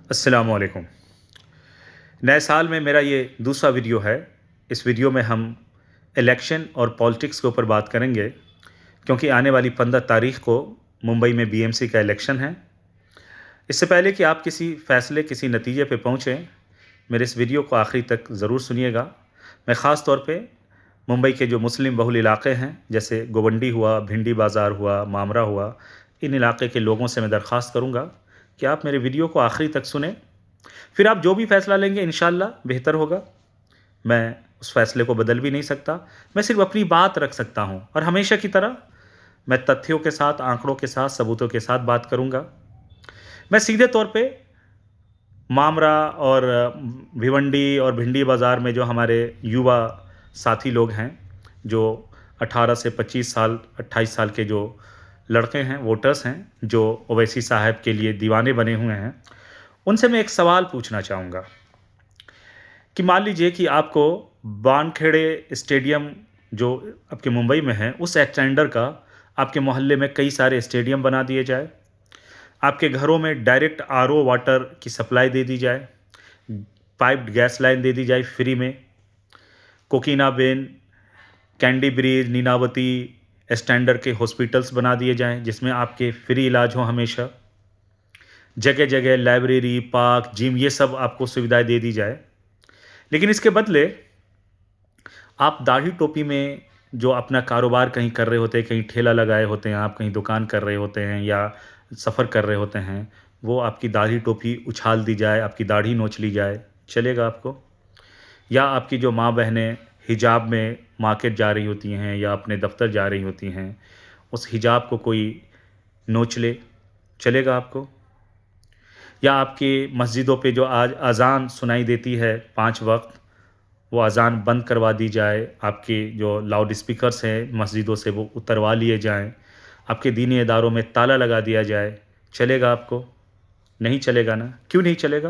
अस्सलामुअलैकुम। नए साल में मेरा ये दूसरा वीडियो है। इस वीडियो में हम इलेक्शन और पॉलिटिक्स के ऊपर बात करेंगे, क्योंकि आने वाली 15 तारीख को मुंबई में बीएमसी का इलेक्शन है। इससे पहले कि आप किसी फ़ैसले, किसी नतीजे पे पहुँचें, मेरे इस वीडियो को आखिरी तक ज़रूर सुनिएगा। मैं ख़ास तौर पे मुंबई के जो मुस्लिम बहुल इलाक़े हैं, जैसे गोवंडी हुआ, भिंडी बाज़ार हुआ, मामरा हुआ, इन इलाक़े के लोगों से मैं दरख़्वास्त करूँगा कि आप मेरे वीडियो को आखिरी तक सुनें। फिर आप जो भी फ़ैसला लेंगे इंशाअल्लाह बेहतर होगा। मैं उस फ़ैसले को बदल भी नहीं सकता। मैं सिर्फ़ अपनी बात रख सकता हूँ और हमेशा की तरह मैं तथ्यों के साथ, आंकड़ों के साथ, सबूतों के साथ बात करूँगा। मैं सीधे तौर पे मामरा और भिवंडी और भिंडी बाज़ार में जो हमारे युवा साथी लोग हैं, जो 18 से 25 साल, 28 साल के जो लड़के हैं, वोटर्स हैं, जो ओवैसी साहब के लिए दीवाने बने हुए हैं, उनसे मैं एक सवाल पूछना चाहूँगा कि मान लीजिए कि आपको वानखेड़े स्टेडियम जो आपके मुंबई में है, उस एक्सटेंडर का आपके मोहल्ले में कई सारे स्टेडियम बना दिए जाए, आपके घरों में डायरेक्ट आरओ वाटर की सप्लाई दे दी जाए, पाइप्ड गैस लाइन दे दी जाए फ्री में, कोकीना बेन, कैंडी ब्रिज, नीनावती स्टैंडर्ड के हॉस्पिटल्स बना दिए जाएँ, जिसमें आपके फ्री इलाज हो हमेशा, जगह जगह लाइब्रेरी, पार्क, जिम, ये सब आपको सुविधाएं दे दी जाए। लेकिन इसके बदले आप दाढ़ी टोपी में जो अपना कारोबार कहीं कर रहे होते हैं, कहीं ठेला लगाए होते हैं, आप कहीं दुकान कर रहे होते हैं या सफ़र कर रहे होते हैं, वो आपकी दाढ़ी टोपी उछाल दी जाए, आपकी दाढ़ी नोच ली जाए, चलेगा आपको? या आपकी जो माँ बहनें हिजाब में मार्केट जा रही होती हैं या अपने दफ्तर जा रही होती हैं, उस हिजाब को कोई नोच ले, चलेगा आपको? या आपकी मस्जिदों पे जो आज अज़ान सुनाई देती है 5 वक़्त, वो अज़ान बंद करवा दी जाए, आपके जो लाउड स्पीकर्स हैं मस्जिदों से वो उतरवा लिए जाएँ, आपके दीनी इदारों में ताला लगा दिया जाए, चलेगा आपको? नहीं चलेगा ना? क्यों नहीं चलेगा?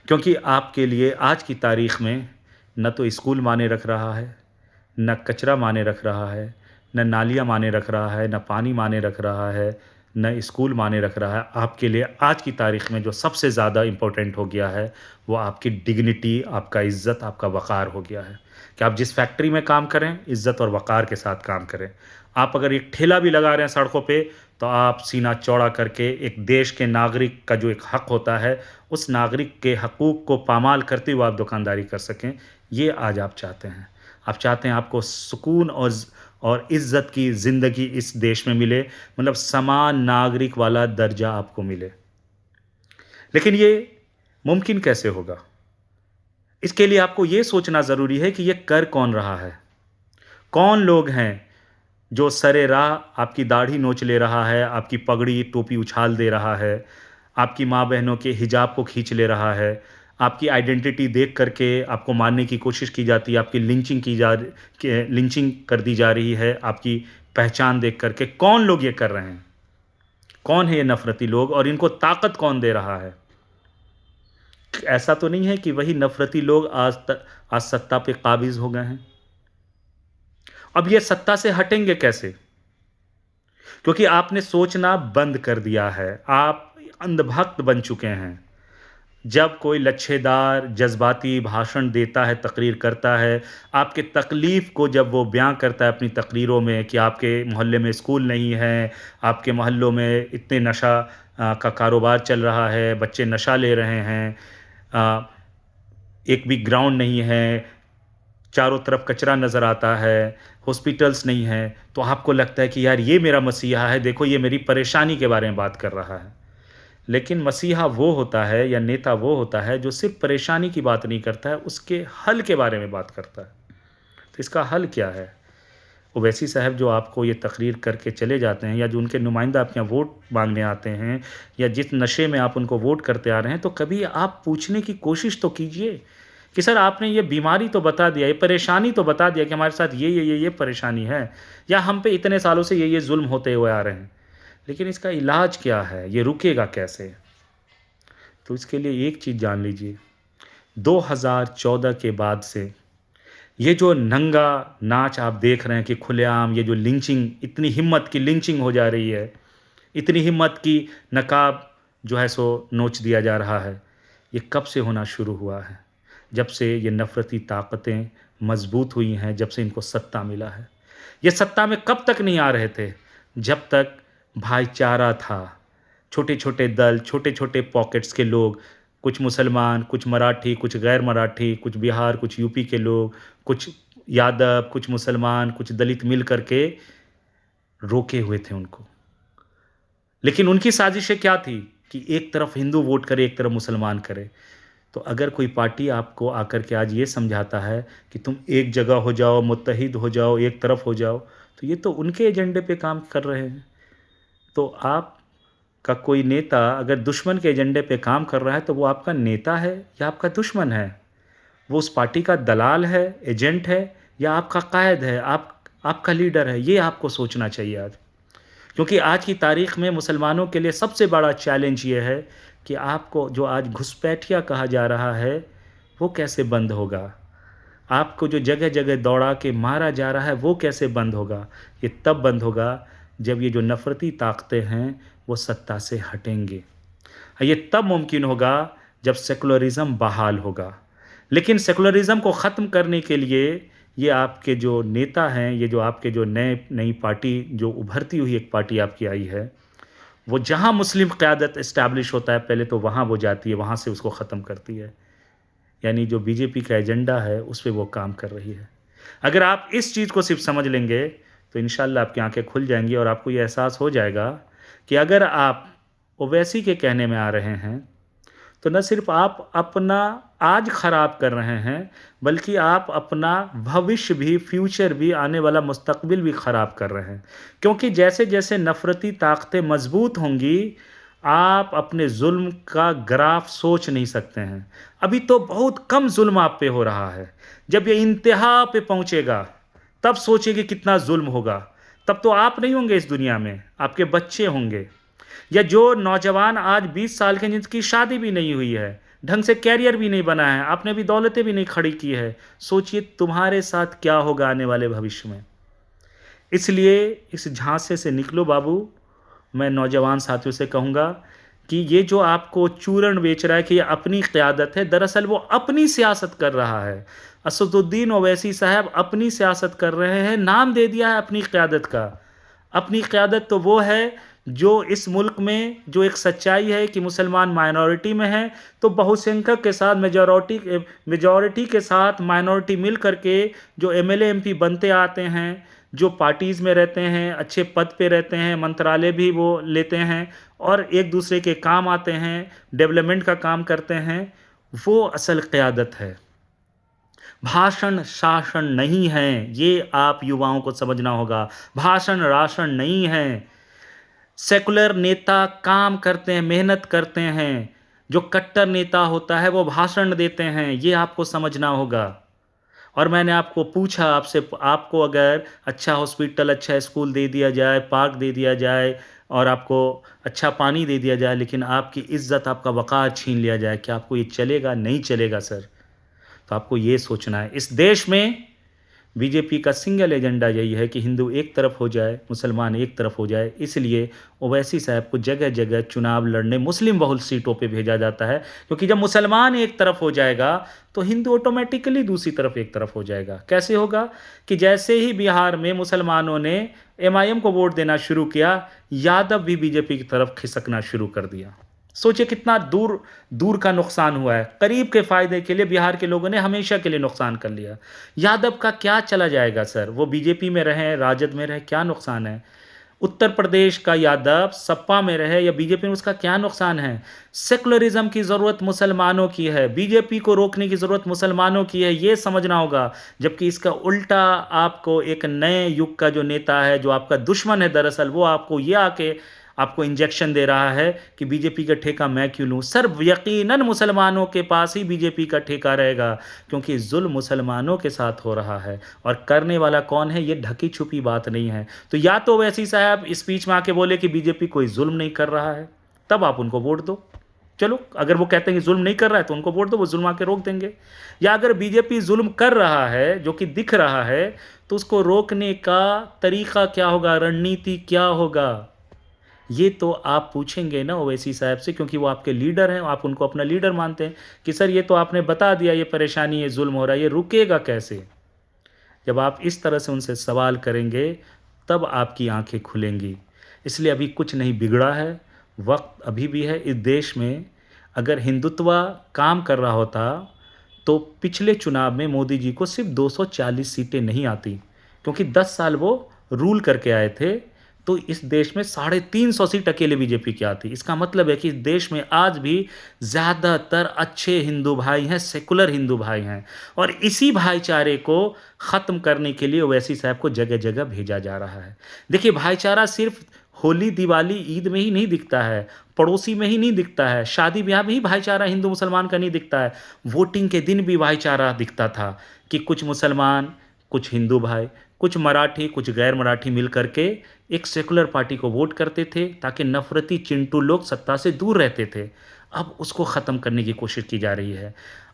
क्योंकि आपके लिए आज की तारीख़ में न तो स्कूल मायने रख रहा है, न कचरा मायने रख रहा है, न नालियाँ मायने रख रहा है, न पानी मायने रख रहा है, न स्कूल मायने रख रहा है। आपके लिए आज की तारीख़ में जो सबसे ज़्यादा इम्पोर्टेंट हो गया है, वो आपकी डिग्निटी, आपका इज़्ज़त, आपका वक़ार हो गया है कि आप जिस फैक्ट्री में काम करें, इज़्ज़त और वक़ार के साथ काम करें। आप अगर एक ठेला भी लगा रहे हैं सड़कों पे, तो आप सीना चौड़ा करके एक देश के नागरिक का जो एक हक़ होता है, उस नागरिक के हकूक़ को पामाल करते हुए आप दुकानदारी कर सकें, ये आज आप चाहते हैं। आप चाहते हैं आपको सुकून और इज़्ज़त की ज़िंदगी इस देश में मिले, मतलब समान नागरिक वाला दर्जा आपको मिले। लेकिन ये मुमकिन कैसे होगा? इसके लिए आपको ये सोचना ज़रूरी है कि ये कर कौन रहा है? कौन लोग हैं जो सरेराह आपकी दाढ़ी नोच ले रहा है, आपकी पगड़ी, टोपी उछाल दे रहा है, आपकी माँ-बहनों के हिजाब को खींच ले रहा है, आपकी आइडेंटिटी देख कर के आपको मारने की कोशिश की जाती है, आपकी लिंचिंग कर दी जा रही है, आपकी पहचान देख कर के। कौन लोग ये कर रहे हैं? कौन है ये नफ़रती लोग और इनको ताकत कौन दे रहा है? ऐसा तो नहीं है कि वही नफ़रती लोग आज सत्ता पे काबिज़ हो गए हैं? अब ये सत्ता से हटेंगे कैसे? क्योंकि आपने सोचना बंद कर दिया है। आप अंधभक्त बन चुके हैं। जब कोई लच्छेदार, जज़्बाती भाषण देता है, तकरीर करता है, आपके तकलीफ़ को जब वो बयाँ करता है अपनी तकरीरों में कि आपके मोहल्ले में स्कूल नहीं है, आपके मोहल्लों में इतने नशा का कारोबार चल रहा है, बच्चे नशा ले रहे हैं, अ, एक भी ग्राउंड नहीं है, चारों तरफ कचरा नज़र आता है, हॉस्पिटल्स नहीं हैं, तो आपको लगता है कि यार ये मेरा मसीहा है, देखो ये मेरी परेशानी के बारे में बात कर रहा है। लेकिन मसीहा वो होता है या नेता वो होता है जो सिर्फ़ परेशानी की बात नहीं करता है, उसके हल के बारे में बात करता है। तो इसका हल क्या है? ओवैसी साहब जो आपको ये तकरीर करके चले जाते हैं या जो उनके नुमाइंदा आपके यहाँ वोट माँगने आते हैं या जिस नशे में आप उनको वोट करते आ रहे हैं, तो कभी आप पूछने की कोशिश तो कीजिए कि सर आपने ये बीमारी तो बता दिया, ये परेशानी तो बता दिया कि हमारे साथ ये परेशानी है या हम पे इतने सालों से ये ज़ुल्म होते हुए आ रहे हैं। लेकिन इसका इलाज क्या है? ये रुकेगा कैसे? तो इसके लिए एक चीज़ जान लीजिए, 2014 के बाद से ये जो नंगा नाच आप देख रहे हैं कि खुलेआम ये जो लिंचिंग, इतनी हिम्मत की लिंचिंग हो जा रही है, इतनी हिम्मत की नकाब जो है सो नोच दिया जा रहा है, ये कब से होना शुरू हुआ है? जब से ये नफ़रती ताकतें मज़बूत हुई हैं, जब से इनको सत्ता मिला है। ये सत्ता में कब तक नहीं आ रहे थे? जब तक भाईचारा था। छोटे-छोटे दल, छोटे-छोटे पॉकेट्स के लोग, कुछ मुसलमान, कुछ मराठी, कुछ गैर मराठी, कुछ बिहार, कुछ यूपी के लोग, कुछ यादव, कुछ मुसलमान, कुछ दलित मिल कर के रोके हुए थे उनको। लेकिन उनकी साजिशें क्या थी कि एक तरफ हिंदू वोट करे, एक तरफ मुसलमान करे। तो अगर कोई पार्टी आपको आकर के आज ये समझाता है कि तुम एक जगह हो जाओ, मुत्तहिद हो जाओ, एक तरफ हो जाओ, तो ये तो उनके एजेंडे पे काम कर रहे हैं। तो आपका कोई नेता अगर दुश्मन के एजेंडे पे काम कर रहा है, तो वो आपका नेता है या आपका दुश्मन है? वो उस पार्टी का दलाल है, एजेंट है, या आपका कायद है, आपका लीडर है? ये आपको सोचना चाहिए आज। क्योंकि आज की तारीख़ में मुसलमानों के लिए सबसे बड़ा चैलेंज ये है कि आपको जो आज घुसपैठिया कहा जा रहा है, वो कैसे बंद होगा? आपको जो जगह-जगह दौड़ा के मारा जा रहा है, वो कैसे बंद होगा? ये तब बंद होगा जब ये जो नफ़रती ताकतें हैं, वो सत्ता से हटेंगे। ये तब मुमकिन होगा जब सेकुलरिज़्म बहाल होगा। लेकिन सेकुलरिज़्म को ख़त्म करने के लिए ये आपके जो नेता हैं, ये जो आपके जो नई पार्टी जो उभरती हुई एक पार्टी आपकी आई है, वो जहाँ मुस्लिम क़यादत इस्टैब्लिश होता है, पहले तो वहाँ वो जाती है, वहाँ से उसको ख़त्म करती है। यानी जो बीजेपी का एजेंडा है, उस पे वो काम कर रही है। अगर आप इस चीज़ को सिर्फ़ समझ लेंगे, तो इंशाअल्लाह आपकी आँखें खुल जाएँगी और आपको ये एहसास हो जाएगा कि अगर आप ओवैसी के कहने में आ रहे हैं, तो न सिर्फ आप अपना आज ख़राब कर रहे हैं, बल्कि आप अपना भविष्य भी, फ्यूचर भी, आने वाला मुस्तकबिल भी ख़राब कर रहे हैं। क्योंकि जैसे-जैसे नफ़रती ताकतें मज़बूत होंगी, आप अपने ज़ुल्म का ग्राफ़ सोच नहीं सकते हैं। अभी तो बहुत कम ज़ुल्म आप पे हो रहा है। जब ये इंतहा पे पहुँचेगा, तब सोचिए कितना ज़ुल्म होगा। तब तो आप नहीं होंगे इस दुनिया में, आपके बच्चे होंगे। या जो नौजवान आज 20 साल के, जिनकी शादी भी नहीं हुई है, ढंग से कैरियर भी नहीं बना है, आपने भी दौलतें भी नहीं खड़ी की है, सोचिए तुम्हारे साथ क्या होगा आने वाले भविष्य में। इसलिए इस झांसे से निकलो बाबू। मैं नौजवान साथियों से कहूँगा कि ये जो आपको चूरण बेच रहा है कि ये अपनी क़यादत है, दरअसल वो अपनी सियासत कर रहा है। असदुद्दीन ओवैसी साहब अपनी सियासत कर रहे हैं, नाम दे दिया है अपनी क़यादत का। अपनी क़यादत तो वो है जो इस मुल्क में जो एक सच्चाई है कि मुसलमान माइनॉरिटी में है, तो बहुसंख्यक के साथ मेजॉरिटी के साथ माइनॉरिटी मिल करके जो एमएलए एमपी बनते आते हैं, जो पार्टीज़ में रहते हैं, अच्छे पद पे रहते हैं, मंत्रालय भी वो लेते हैं और एक दूसरे के काम आते हैं, डेवलपमेंट का काम करते हैं, वो असल क़यादत है। भाषण शासन नहीं है, ये आप युवाओं को समझना होगा। भाषण राशन नहीं है। सेकुलर नेता काम करते हैं, मेहनत करते हैं। जो कट्टर नेता होता है वो भाषण देते हैं, ये आपको समझना होगा। और मैंने आपको पूछा, आपको अगर अच्छा हॉस्पिटल, अच्छा स्कूल दे दिया जाए, पार्क दे दिया जाए और आपको अच्छा पानी दे दिया जाए, लेकिन आपकी इज़्ज़त, आपका वक़ार छीन लिया जाए, क्या आपको ये चलेगा? नहीं चलेगा सर। तो आपको ये सोचना है। इस देश में बीजेपी का सिंगल एजेंडा यही है कि हिंदू एक तरफ हो जाए, मुसलमान एक तरफ हो जाए। इसलिए ओवैसी साहब को जगह-जगह चुनाव लड़ने मुस्लिम बहुल सीटों पे भेजा जाता है, क्योंकि जब मुसलमान एक तरफ हो जाएगा, तो हिंदू ऑटोमेटिकली दूसरी तरफ एक तरफ हो जाएगा। कैसे होगा? कि जैसे ही बिहार में मुसलमानों ने एमआईएम को वोट देना शुरू किया, यादव भी बीजेपी की तरफ खिसकना शुरू कर दिया। सोचिए कितना दूर दूर का नुकसान हुआ है। करीब के फ़ायदे के लिए बिहार के लोगों ने हमेशा के लिए नुकसान कर लिया। यादव का क्या चला जाएगा सर? वो बीजेपी में रहें, राजद में रहें, क्या नुकसान है? उत्तर प्रदेश का यादव सपा में रहे या बीजेपी में, उसका क्या नुकसान है? सेकुलरिज्म की ज़रूरत मुसलमानों की है, बीजेपी को रोकने की ज़रूरत मुसलमानों की है, ये समझना होगा। जबकि इसका उल्टा आपको एक नए युग का जो नेता है, जो आपका दुश्मन है दरअसल, वो आपको ये आके आपको इंजेक्शन दे रहा है कि बीजेपी का ठेका मैं क्यों लूँ। सर यकीनन मुसलमानों के पास ही बीजेपी का ठेका रहेगा, क्योंकि जुल्म मुसलमानों के साथ हो रहा है और करने वाला कौन है, ये ढकी छुपी बात नहीं है। तो या तो ओवैसी साहब स्पीच में आके बोले कि बीजेपी कोई जुल्म नहीं कर रहा है, तब आप उनको वोट दो। चलो, अगर वो कहते हैं कि जुल्म नहीं कर रहा है तो उनको वोट दो, वो जुल्म आके रोक देंगे। या अगर बीजेपी जुल्म कर रहा है, जो कि दिख रहा है, तो उसको रोकने का तरीका क्या होगा, रणनीति क्या होगा, ये तो आप पूछेंगे ना ओवैसी साहब से, क्योंकि वो आपके लीडर हैं, आप उनको अपना लीडर मानते हैं कि सर ये तो आपने बता दिया, ये परेशानी, ये जुल्म हो रहा है, ये रुकेगा कैसे? जब आप इस तरह से उनसे सवाल करेंगे तब आपकी आंखें खुलेंगी। इसलिए अभी कुछ नहीं बिगड़ा है, वक्त अभी भी है इस देश में। अगर हिंदुत्व काम कर रहा होता तो पिछले चुनाव में मोदी जी को सिर्फ 240 सीटें नहीं आती, क्योंकि 10 साल वो रूल करके आए थे। तो इस देश में 350 सीट अकेले बीजेपी की आती। इसका मतलब है कि इस देश में आज भी ज़्यादातर अच्छे हिंदू भाई हैं, सेकुलर हिंदू भाई हैं, और इसी भाईचारे को ख़त्म करने के लिए ओवैसी साहब को जगह जगह भेजा जा रहा है। देखिए, भाईचारा सिर्फ होली, दिवाली, ईद में ही नहीं दिखता है, पड़ोसी में ही नहीं दिखता है, शादी ब्याह में ही भाईचारा हिंदू मुसलमान का नहीं दिखता है। वोटिंग के दिन भी भाईचारा दिखता था कि कुछ मुसलमान, कुछ हिंदू भाई, कुछ मराठी, कुछ गैर मराठी मिल करके एक सेकुलर पार्टी को वोट करते थे, ताकि नफरती चिंटू लोग सत्ता से दूर रहते थे। अब उसको ख़त्म करने की कोशिश की जा रही है।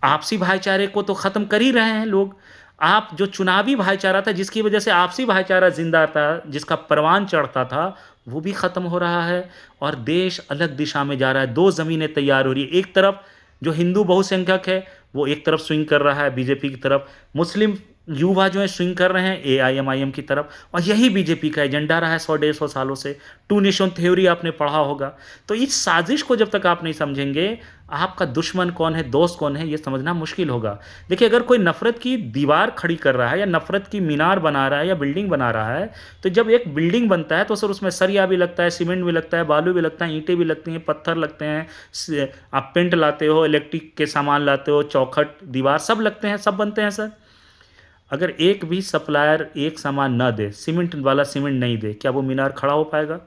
आपसी भाईचारे को तो ख़त्म कर ही रहे हैं लोग। आप जो चुनावी भाईचारा था, जिसकी वजह से आपसी भाईचारा जिंदा था, जिसका परवान चढ़ता था, वो भी ख़त्म हो रहा है और देश अलग दिशा में जा रहा है। दो ज़मीनें तैयार हो रही है। एक तरफ जो हिंदू बहुसंख्यक है वो एक तरफ स्विंग कर रहा है बीजेपी की तरफ, मुस्लिम युवा जो है स्विंग कर रहे हैं एआईएमआईएम की तरफ, और यही बीजेपी का एजेंडा रहा है 100-150 सालों से। टू नेशन थ्योरी आपने पढ़ा होगा। तो इस साजिश को जब तक आप नहीं समझेंगे, आपका दुश्मन कौन है, दोस्त कौन है, ये समझना मुश्किल होगा। देखिए, अगर कोई नफरत की दीवार खड़ी कर रहा है या नफरत की मीनार बना रहा है या बिल्डिंग बना रहा है, तो जब एक बिल्डिंग बनता है तो सर उसमें सरिया भी लगता है, सीमेंट भी लगता है, बालू भी लगता है, ईंटें भी लगती हैं, पत्थर लगते हैं, आप पेंट लाते हो, इलेक्ट्रिक के सामान लाते हो, चौखट, दीवार, सब लगते हैं, सब बनते हैं सर। अगर एक भी सप्लायर एक सामान ना दे, सीमेंट वाला सीमेंट नहीं दे, क्या वो मीनार खड़ा हो पाएगा?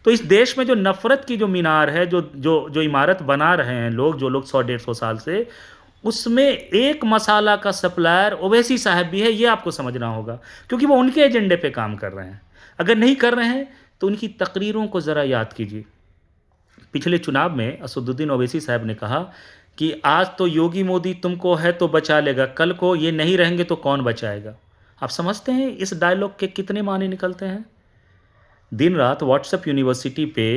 तो इस देश में जो नफरत की जो मीनार है, जो जो जो इमारत बना रहे हैं लोग, जो लोग 100-150 साल से, उसमें एक मसाला का सप्लायर ओवैसी साहब भी है, ये आपको समझना होगा, क्योंकि वो उनके एजेंडे पे काम कर रहे हैं। अगर नहीं कर रहे हैं तो उनकी तकरीरों को ज़रा याद कीजिए। पिछले चुनाव में असदुद्दीन ओवैसी साहब ने कहा कि आज तो योगी मोदी तुमको है तो बचा लेगा, कल को ये नहीं रहेंगे तो कौन बचाएगा। आप समझते हैं इस डायलॉग के कितने माने निकलते हैं? दिन रात व्हाट्सएप यूनिवर्सिटी पे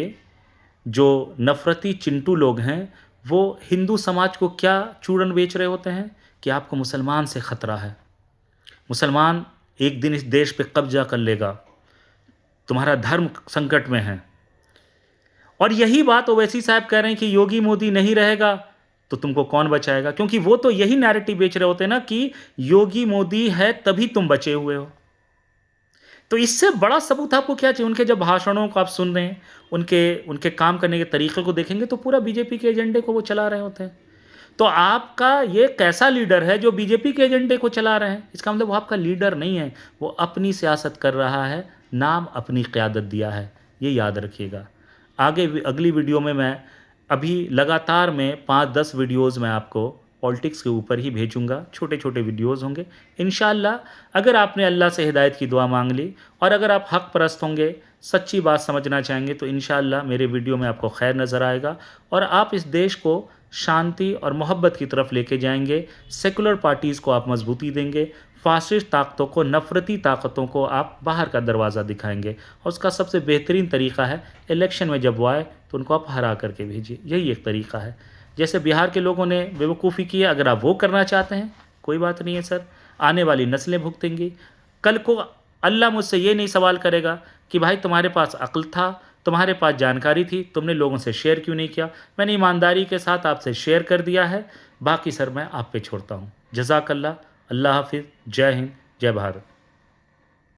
जो नफरती चिंटू लोग हैं, वो हिंदू समाज को क्या चूरन बेच रहे होते हैं कि आपको मुसलमान से ख़तरा है, मुसलमान एक दिन इस देश पे कब्जा कर लेगा, तुम्हारा धर्म संकट में है। और यही बात ओवैसी साहब कह रहे हैं कि योगी मोदी नहीं रहेगा तो तुमको कौन बचाएगा, क्योंकि वो तो यही नैरेटिव बेच रहे होते हैं ना कि योगी मोदी है तभी तुम बचे हुए हो। तो इससे बड़ा सबूत आपको क्या चाहिए? उनके जब भाषणों को आप सुन रहे हैं, उनके उनके काम करने के तरीके को देखेंगे तो पूरा बीजेपी के एजेंडे को वो चला रहे होते हैं। तो आपका ये कैसा लीडर है जो बीजेपी के एजेंडे को चला रहे हैं? इसका मतलब वो आपका लीडर नहीं है, वो अपनी सियासत कर रहा है, नाम अपनी क़यादत दिया है, ये याद रखिएगा। आगे अगली वीडियो में मैं अभी लगातार में 5-10 वीडियोज़ मैं आपको पॉलिटिक्स के ऊपर ही भेजूंगा, छोटे छोटे वीडियोज़ होंगे इंशाअल्लाह। अगर आपने अल्लाह से हिदायत की दुआ मांग ली और अगर आप हक़ परस्त होंगे, सच्ची बात समझना चाहेंगे, तो इंशाअल्लाह मेरे वीडियो में आपको खैर नज़र आएगा और आप इस देश को शांति और मोहब्बत की तरफ लेके जाएंगे। सेकुलर पार्टीज़ को आप मजबूती देंगे, फासिस्ट ताकतों को, नफ़रती ताकतों को आप बाहर का दरवाज़ा दिखाएंगे, और उसका सबसे बेहतरीन तरीका है इलेक्शन में जब वो आए तो उनको आप हरा करके भेजिए। यही एक तरीका है। जैसे बिहार के लोगों ने बेवकूफ़ी की है, अगर आप वो करना चाहते हैं कोई बात नहीं है सर, आने वाली नस्लें भुगतेंगी। कल को अल्लाह मुझसे ये नहीं सवाल करेगा कि भाई तुम्हारे पास अक्ल था, तुम्हारे पास जानकारी थी, तुमने लोगों से शेयर क्यों नहीं किया। मैंने ईमानदारी के साथ आपसे शेयर कर दिया है, बाकी सर मैं आप पे छोड़ता हूँ। जज़ाकल्लाह, अल्लाह हाफिज़, जय हिंद, जय भारत।